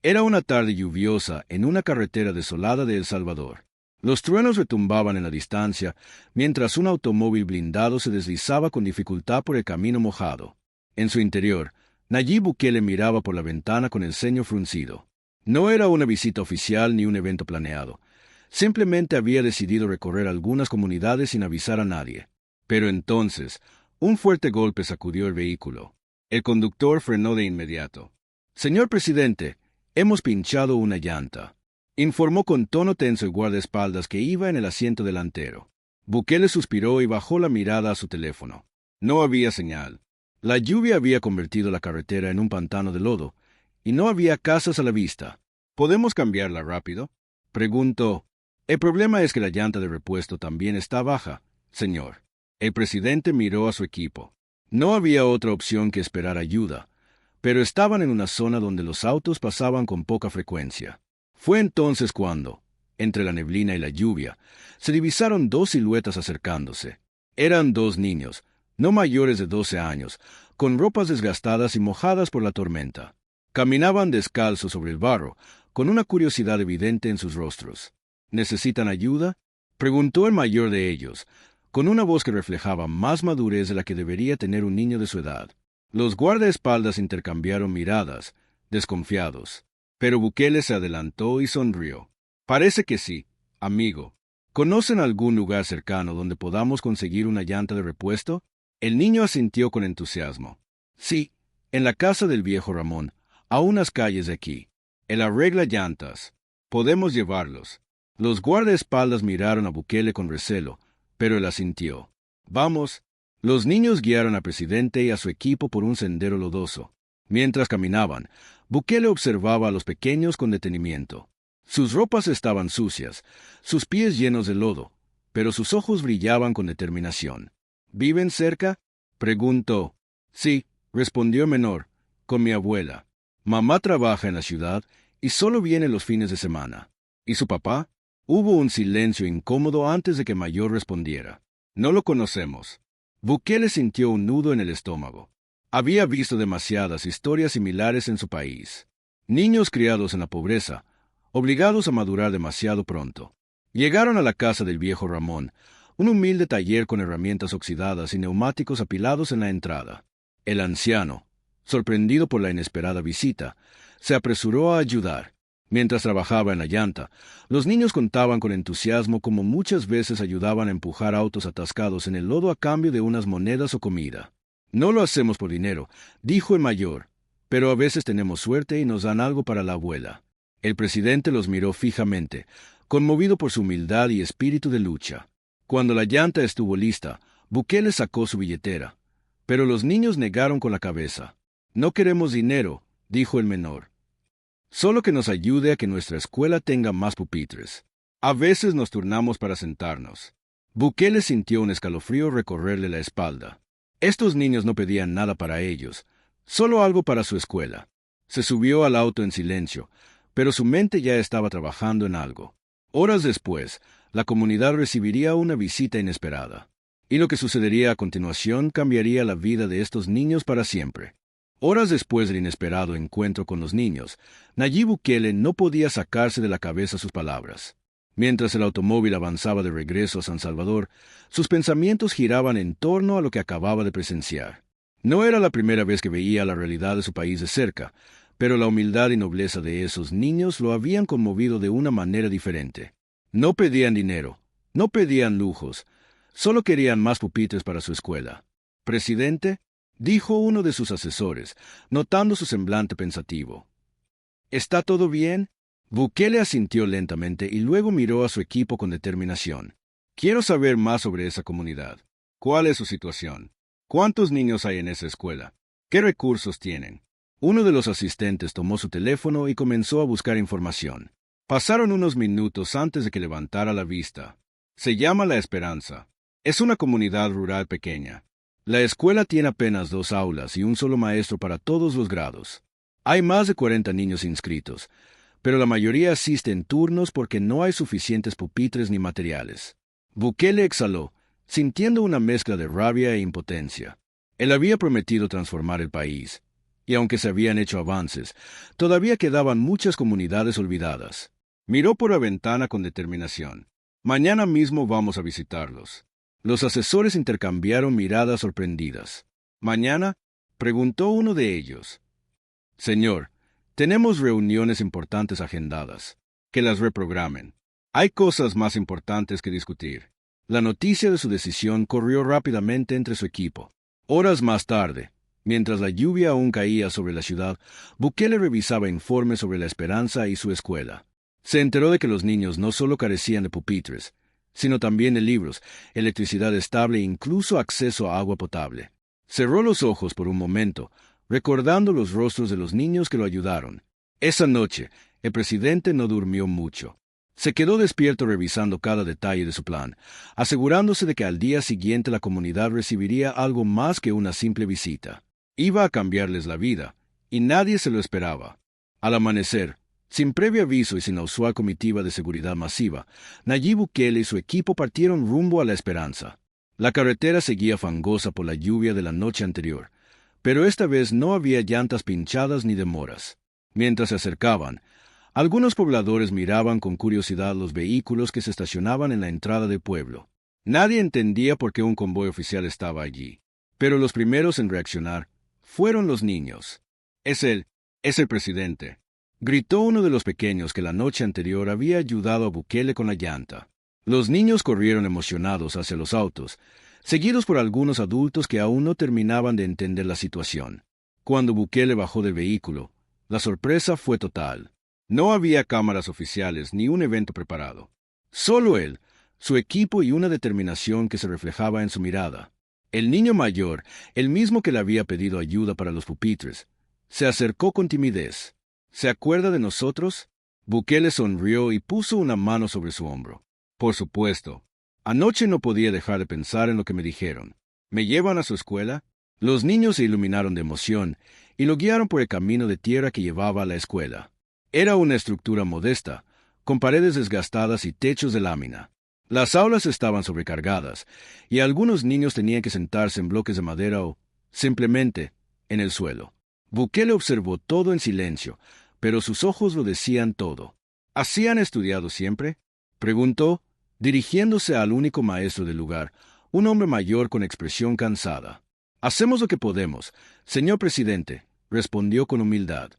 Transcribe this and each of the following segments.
Era una tarde lluviosa en una carretera desolada de El Salvador. Los truenos retumbaban en la distancia, mientras un automóvil blindado se deslizaba con dificultad por el camino mojado. En su interior, Nayib Bukele miraba por la ventana con el ceño fruncido. No era una visita oficial ni un evento planeado. Simplemente había decidido recorrer algunas comunidades sin avisar a nadie. Pero entonces, un fuerte golpe sacudió el vehículo. El conductor frenó de inmediato. «Señor presidente, hemos pinchado una llanta», informó con tono tenso el guardaespaldas que iba en el asiento delantero. Bukele suspiró y bajó la mirada a su teléfono. No había señal. La lluvia había convertido la carretera en un pantano de lodo, y no había casas a la vista. «¿Podemos cambiarla rápido?», preguntó. «El problema es que la llanta de repuesto también está baja, señor». El presidente miró a su equipo. No había otra opción que esperar ayuda, pero estaban en una zona donde los autos pasaban con poca frecuencia. Fue entonces cuando, entre la neblina y la lluvia, se divisaron dos siluetas acercándose. Eran dos niños, no mayores de 12 años, con ropas desgastadas y mojadas por la tormenta. Caminaban descalzos sobre el barro, con una curiosidad evidente en sus rostros. «¿Necesitan ayuda?», preguntó el mayor de ellos, con una voz que reflejaba más madurez de la que debería tener un niño de su edad. Los guardaespaldas intercambiaron miradas, desconfiados. Pero Bukele se adelantó y sonrió. «Parece que sí, amigo. ¿Conocen algún lugar cercano donde podamos conseguir una llanta de repuesto?». El niño asintió con entusiasmo. «Sí, en la casa del viejo Ramón, a unas calles de aquí. Él arregla llantas. Podemos llevarlos». Los guardaespaldas miraron a Bukele con recelo, pero él asintió. «Vamos». Los niños guiaron al presidente y a su equipo por un sendero lodoso. Mientras caminaban, Bukele observaba a los pequeños con detenimiento. Sus ropas estaban sucias, sus pies llenos de lodo, pero sus ojos brillaban con determinación. «¿Viven cerca?», preguntó. «Sí», respondió el menor, «con mi abuela. Mamá trabaja en la ciudad y solo viene los fines de semana». «¿Y su papá?». Hubo un silencio incómodo antes de que Mayor respondiera. «No lo conocemos». Bukele sintió un nudo en el estómago. Había visto demasiadas historias similares en su país. Niños criados en la pobreza, obligados a madurar demasiado pronto. Llegaron a la casa del viejo Ramón, un humilde taller con herramientas oxidadas y neumáticos apilados en la entrada. El anciano, sorprendido por la inesperada visita, se apresuró a ayudar. Mientras trabajaba en la llanta, los niños contaban con entusiasmo cómo muchas veces ayudaban a empujar autos atascados en el lodo a cambio de unas monedas o comida. «No lo hacemos por dinero», dijo el mayor, «pero a veces tenemos suerte y nos dan algo para la abuela». El presidente los miró fijamente, conmovido por su humildad y espíritu de lucha. Cuando la llanta estuvo lista, Bukele sacó su billetera, pero los niños negaron con la cabeza. «No queremos dinero», dijo el menor. «Solo que nos ayude a que nuestra escuela tenga más pupitres. A veces nos turnamos para sentarnos». Bukele sintió un escalofrío recorrerle la espalda. Estos niños no pedían nada para ellos, solo algo para su escuela. Se subió al auto en silencio, pero su mente ya estaba trabajando en algo. Horas después, la comunidad recibiría una visita inesperada. Y lo que sucedería a continuación cambiaría la vida de estos niños para siempre. Horas después del inesperado encuentro con los niños, Nayib Bukele no podía sacarse de la cabeza sus palabras. Mientras el automóvil avanzaba de regreso a San Salvador, sus pensamientos giraban en torno a lo que acababa de presenciar. No era la primera vez que veía la realidad de su país de cerca, pero la humildad y nobleza de esos niños lo habían conmovido de una manera diferente. No pedían dinero, no pedían lujos, solo querían más pupitres para su escuela. «Presidente», dijo uno de sus asesores, notando su semblante pensativo. «¿Está todo bien?». Bukele asintió lentamente y luego miró a su equipo con determinación. «Quiero saber más sobre esa comunidad. ¿Cuál es su situación? ¿Cuántos niños hay en esa escuela? ¿Qué recursos tienen?». Uno de los asistentes tomó su teléfono y comenzó a buscar información. Pasaron unos minutos antes de que levantara la vista. «Se llama La Esperanza. Es una comunidad rural pequeña. La escuela tiene apenas 2 aulas y un solo maestro para todos los grados. Hay más de 40 niños inscritos, pero la mayoría asiste en turnos porque no hay suficientes pupitres ni materiales». Bukele exhaló, sintiendo una mezcla de rabia e impotencia. Él había prometido transformar el país, y aunque se habían hecho avances, todavía quedaban muchas comunidades olvidadas. Miró por la ventana con determinación. Mañana mismo vamos a visitarlos. Los asesores intercambiaron miradas sorprendidas. ¿Mañana? Preguntó uno de ellos. Señor, tenemos reuniones importantes agendadas. Que las reprogramen. Hay cosas más importantes que discutir. La noticia de su decisión corrió rápidamente entre su equipo. Horas más tarde, mientras la lluvia aún caía sobre la ciudad, Bukele revisaba informes sobre La Esperanza y su escuela. Se enteró de que los niños no solo carecían de pupitres, sino también de libros, electricidad estable e incluso acceso a agua potable. Cerró los ojos por un momento, recordando los rostros de los niños que lo ayudaron. Esa noche, el presidente no durmió mucho. Se quedó despierto revisando cada detalle de su plan, asegurándose de que al día siguiente la comunidad recibiría algo más que una simple visita. Iba a cambiarles la vida, y nadie se lo esperaba. Al amanecer, sin previo aviso y sin la usual comitiva de seguridad masiva, Nayib Bukele y su equipo partieron rumbo a La Esperanza. La carretera seguía fangosa por la lluvia de la noche anterior, pero esta vez no había llantas pinchadas ni demoras. Mientras se acercaban, algunos pobladores miraban con curiosidad los vehículos que se estacionaban en la entrada del pueblo. Nadie entendía por qué un convoy oficial estaba allí, pero los primeros en reaccionar fueron los niños. Es el presidente, gritó uno de los pequeños que la noche anterior había ayudado a Bukele con la llanta. Los niños corrieron emocionados hacia los autos, seguidos por algunos adultos que aún no terminaban de entender la situación. Cuando Bukele bajó del vehículo, la sorpresa fue total. No había cámaras oficiales ni un evento preparado. Solo él, su equipo y una determinación que se reflejaba en su mirada. El niño mayor, el mismo que le había pedido ayuda para los pupitres, se acercó con timidez. ¿Se acuerda de nosotros? Bukele sonrió y puso una mano sobre su hombro. Por supuesto. Anoche no podía dejar de pensar en lo que me dijeron. ¿Me llevan a su escuela? Los niños se iluminaron de emoción y lo guiaron por el camino de tierra que llevaba a la escuela. Era una estructura modesta, con paredes desgastadas y techos de lámina. Las aulas estaban sobrecargadas, y algunos niños tenían que sentarse en bloques de madera o, simplemente, en el suelo. Bukele observó todo en silencio, pero sus ojos lo decían todo. ¿Así han estudiado siempre?, preguntó, dirigiéndose al único maestro del lugar, un hombre mayor con expresión cansada. «Hacemos lo que podemos, señor presidente», respondió con humildad.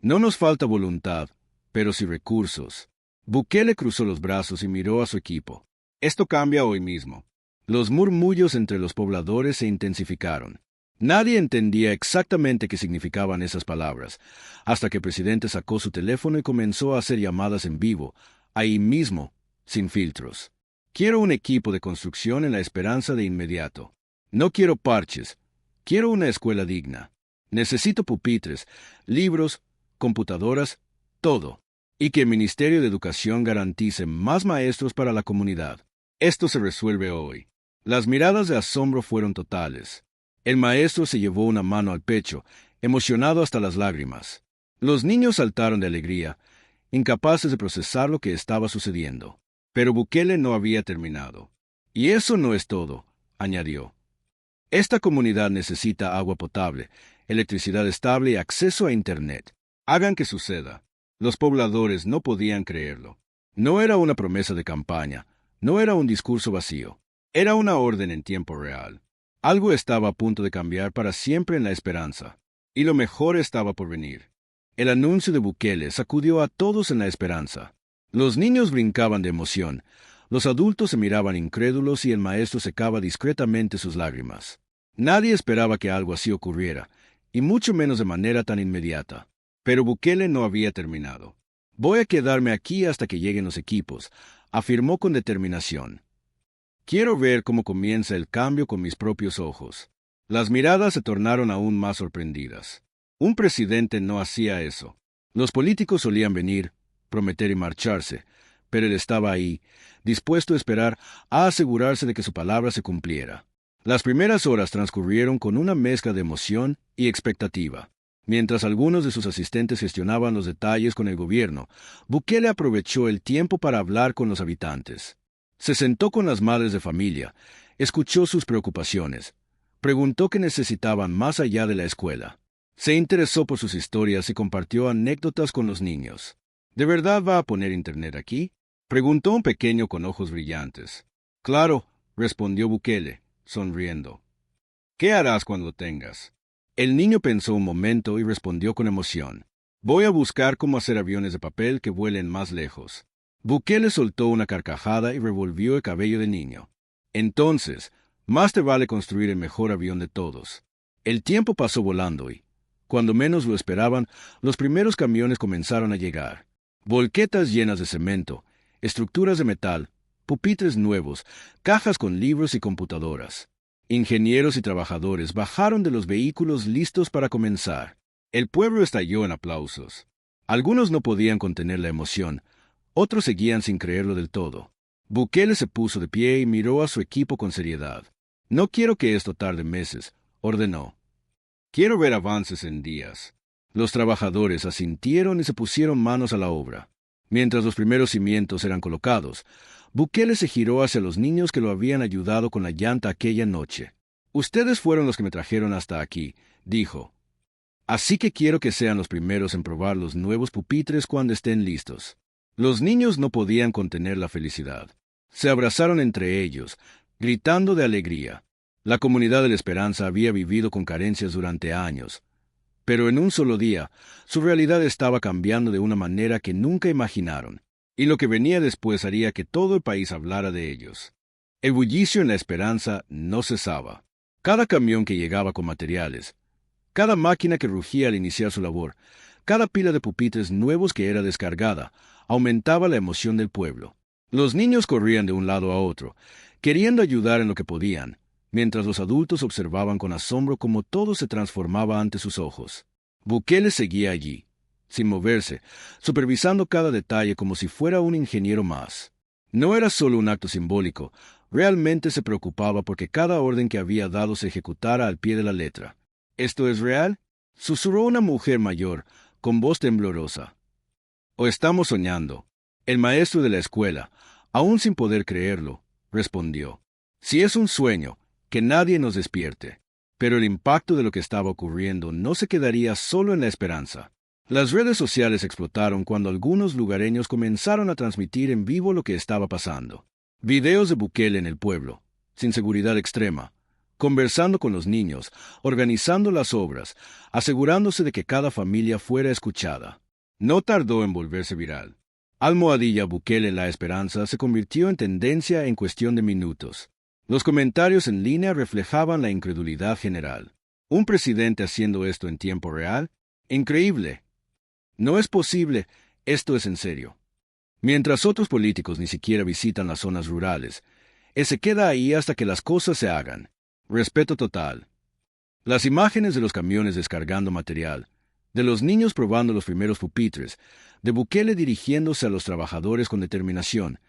«No nos falta voluntad, pero sí recursos». Bukele cruzó los brazos y miró a su equipo. «Esto cambia hoy mismo». Los murmullos entre los pobladores se intensificaron. Nadie entendía exactamente qué significaban esas palabras, hasta que el presidente sacó su teléfono y comenzó a hacer llamadas en vivo, ahí mismo, sin filtros. «Quiero un equipo de construcción en La Esperanza de inmediato. No quiero parches. Quiero una escuela digna. Necesito pupitres, libros, computadoras, todo. Y que el Ministerio de Educación garantice más maestros para la comunidad. Esto se resuelve hoy». Las miradas de asombro fueron totales. El maestro se llevó una mano al pecho, emocionado hasta las lágrimas. Los niños saltaron de alegría, incapaces de procesar lo que estaba sucediendo. Pero Bukele no había terminado. «Y eso no es todo», añadió. «Esta comunidad necesita agua potable, electricidad estable y acceso a Internet. Hagan que suceda». Los pobladores no podían creerlo. No era una promesa de campaña, no era un discurso vacío. Era una orden en tiempo real. Algo estaba a punto de cambiar para siempre en La Esperanza. Y lo mejor estaba por venir. El anuncio de Bukele sacudió a todos en La Esperanza. Los niños brincaban de emoción, los adultos se miraban incrédulos y el maestro secaba discretamente sus lágrimas. Nadie esperaba que algo así ocurriera, y mucho menos de manera tan inmediata. Pero Bukele no había terminado. «Voy a quedarme aquí hasta que lleguen los equipos», afirmó con determinación. «Quiero ver cómo comienza el cambio con mis propios ojos». Las miradas se tornaron aún más sorprendidas. Un presidente no hacía eso. Los políticos solían venir, prometer y marcharse, pero él estaba ahí, dispuesto a esperar, a asegurarse de que su palabra se cumpliera. Las primeras horas transcurrieron con una mezcla de emoción y expectativa. Mientras algunos de sus asistentes gestionaban los detalles con el gobierno, Bukele aprovechó el tiempo para hablar con los habitantes. Se sentó con las madres de familia, escuchó sus preocupaciones, preguntó qué necesitaban más allá de la escuela. Se interesó por sus historias y compartió anécdotas con los niños. ¿De verdad va a poner internet aquí?, preguntó un pequeño con ojos brillantes. Claro, respondió Bukele, sonriendo. ¿Qué harás cuando lo tengas? El niño pensó un momento y respondió con emoción. Voy a buscar cómo hacer aviones de papel que vuelen más lejos. Bukele soltó una carcajada y revolvió el cabello del niño. Entonces, más te vale construir el mejor avión de todos. El tiempo pasó volando y, cuando menos lo esperaban, los primeros camiones comenzaron a llegar. Volquetas llenas de cemento, estructuras de metal, pupitres nuevos, cajas con libros y computadoras. Ingenieros y trabajadores bajaron de los vehículos listos para comenzar. El pueblo estalló en aplausos. Algunos no podían contener la emoción, otros seguían sin creerlo del todo. Bukele se puso de pie y miró a su equipo con seriedad. No quiero que esto tarde meses, ordenó. Quiero ver avances en días. Los trabajadores asintieron y se pusieron manos a la obra. Mientras los primeros cimientos eran colocados, Bukele se giró hacia los niños que lo habían ayudado con la llanta aquella noche. Ustedes fueron los que me trajeron hasta aquí, dijo. Así que quiero que sean los primeros en probar los nuevos pupitres cuando estén listos. Los niños no podían contener la felicidad. Se abrazaron entre ellos, gritando de alegría. La comunidad de la Esperanza había vivido con carencias durante años, pero en un solo día, su realidad estaba cambiando de una manera que nunca imaginaron, y lo que venía después haría que todo el país hablara de ellos. El bullicio en la Esperanza no cesaba. Cada camión que llegaba con materiales, cada máquina que rugía al iniciar su labor, cada pila de pupitres nuevos que era descargada, aumentaba la emoción del pueblo. Los niños corrían de un lado a otro, queriendo ayudar en lo que podían, mientras los adultos observaban con asombro cómo todo se transformaba ante sus ojos. Bukele seguía allí, sin moverse, supervisando cada detalle como si fuera un ingeniero más. No era solo un acto simbólico, realmente se preocupaba porque cada orden que había dado se ejecutara al pie de la letra. ¿Esto es real?, susurró una mujer mayor, con voz temblorosa. ¿O estamos soñando? El maestro de la escuela, aún sin poder creerlo, respondió. Si es un sueño, que nadie nos despierte. Pero el impacto de lo que estaba ocurriendo no se quedaría solo en la Esperanza. Las redes sociales explotaron cuando algunos lugareños comenzaron a transmitir en vivo lo que estaba pasando. Videos de Bukele en el pueblo, sin seguridad extrema, conversando con los niños, organizando las obras, asegurándose de que cada familia fuera escuchada. No tardó en volverse viral. Almohadilla Bukele La Esperanza se convirtió en tendencia en cuestión de minutos. Los comentarios en línea reflejaban la incredulidad general. ¿Un presidente haciendo esto en tiempo real? ¡Increíble! No es posible, esto es en serio. Mientras otros políticos ni siquiera visitan las zonas rurales, él se queda ahí hasta que las cosas se hagan. Respeto total. Las imágenes de los camiones descargando material, de los niños probando los primeros pupitres, de Bukele dirigiéndose a los trabajadores con determinación,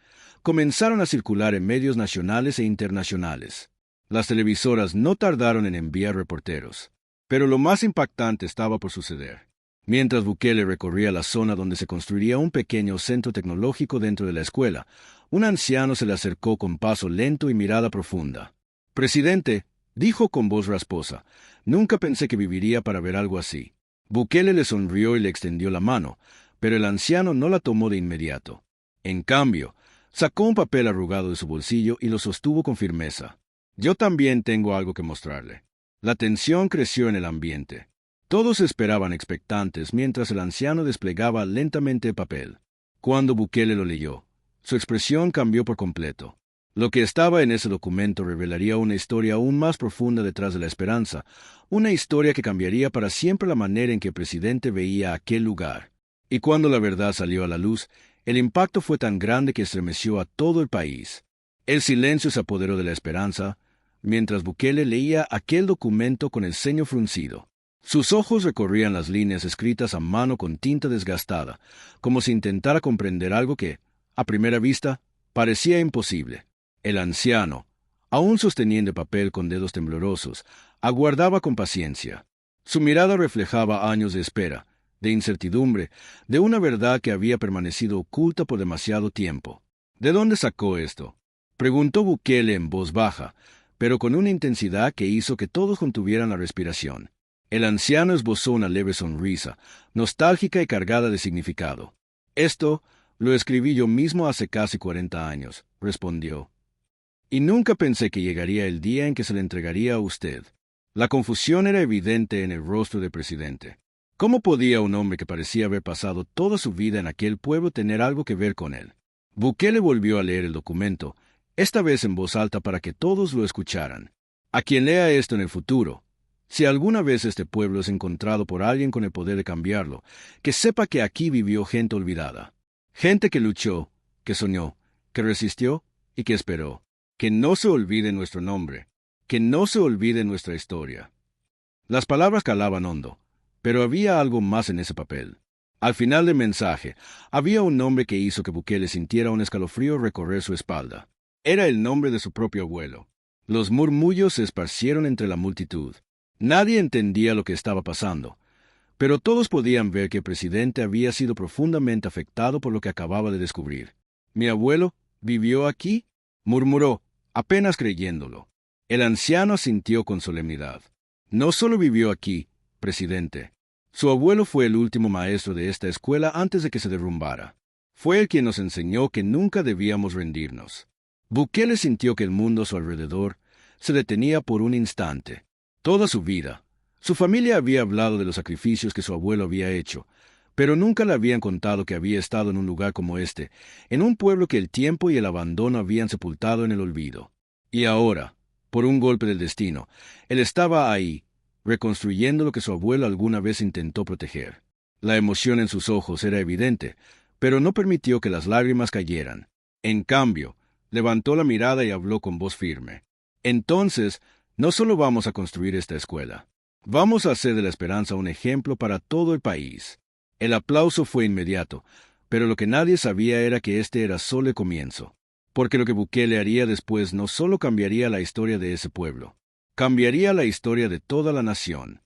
comenzaron a circular en medios nacionales e internacionales. Las televisoras no tardaron en enviar reporteros. Pero lo más impactante estaba por suceder. Mientras Bukele recorría la zona donde se construiría un pequeño centro tecnológico dentro de la escuela, un anciano se le acercó con paso lento y mirada profunda. «Presidente», dijo con voz rasposa, «nunca pensé que viviría para ver algo así». Bukele le sonrió y le extendió la mano, pero el anciano no la tomó de inmediato. En cambio, sacó un papel arrugado de su bolsillo y lo sostuvo con firmeza. «Yo también tengo algo que mostrarle». La tensión creció en el ambiente. Todos esperaban expectantes mientras el anciano desplegaba lentamente el papel. Cuando Bukele lo leyó, su expresión cambió por completo. Lo que estaba en ese documento revelaría una historia aún más profunda detrás de la Esperanza, una historia que cambiaría para siempre la manera en que el presidente veía aquel lugar. Y cuando la verdad salió a la luz, el impacto fue tan grande que estremeció a todo el país. El silencio se apoderó de la Esperanza, mientras Bukele leía aquel documento con el ceño fruncido. Sus ojos recorrían las líneas escritas a mano con tinta desgastada, como si intentara comprender algo que, a primera vista, parecía imposible. El anciano, aún sosteniendo el papel con dedos temblorosos, aguardaba con paciencia. Su mirada reflejaba años de espera, de incertidumbre, de una verdad que había permanecido oculta por demasiado tiempo. ¿De dónde sacó esto?, preguntó Bukele en voz baja, pero con una intensidad que hizo que todos contuvieran la respiración. El anciano esbozó una leve sonrisa, nostálgica y cargada de significado. Esto lo escribí yo mismo hace casi 40 años, respondió. Y nunca pensé que llegaría el día en que se le entregaría a usted. La confusión era evidente en el rostro del presidente. ¿Cómo podía un hombre que parecía haber pasado toda su vida en aquel pueblo tener algo que ver con él? Bukele volvió a leer el documento, esta vez en voz alta para que todos lo escucharan. A quien lea esto en el futuro, si alguna vez este pueblo es encontrado por alguien con el poder de cambiarlo, que sepa que aquí vivió gente olvidada. Gente que luchó, que soñó, que resistió y que esperó. Que no se olvide nuestro nombre, que no se olvide nuestra historia. Las palabras calaban hondo, pero había algo más en ese papel. Al final del mensaje, había un nombre que hizo que Bukele sintiera un escalofrío recorrer su espalda. Era el nombre de su propio abuelo. Los murmullos se esparcieron entre la multitud. Nadie entendía lo que estaba pasando, pero todos podían ver que el presidente había sido profundamente afectado por lo que acababa de descubrir. «¿Mi abuelo vivió aquí?», murmuró, apenas creyéndolo. El anciano asintió con solemnidad. «No solo vivió aquí, presidente. Su abuelo fue el último maestro de esta escuela antes de que se derrumbara. Fue el quien nos enseñó que nunca debíamos rendirnos». Bukele sintió que el mundo a su alrededor se detenía por un instante. Toda su vida, su familia había hablado de los sacrificios que su abuelo había hecho, pero nunca le habían contado que había estado en un lugar como este, en un pueblo que el tiempo y el abandono habían sepultado en el olvido. Y ahora, por un golpe del destino, él estaba ahí, reconstruyendo lo que su abuelo alguna vez intentó proteger. La emoción en sus ojos era evidente, pero no permitió que las lágrimas cayeran. En cambio, levantó la mirada y habló con voz firme. «Entonces, no solo vamos a construir esta escuela, vamos a hacer de la esperanza un ejemplo para todo el país». El aplauso fue inmediato, pero lo que nadie sabía era que este era solo el comienzo, porque lo que Bukele haría después no solo cambiaría la historia de ese pueblo, cambiaría la historia de toda la nación.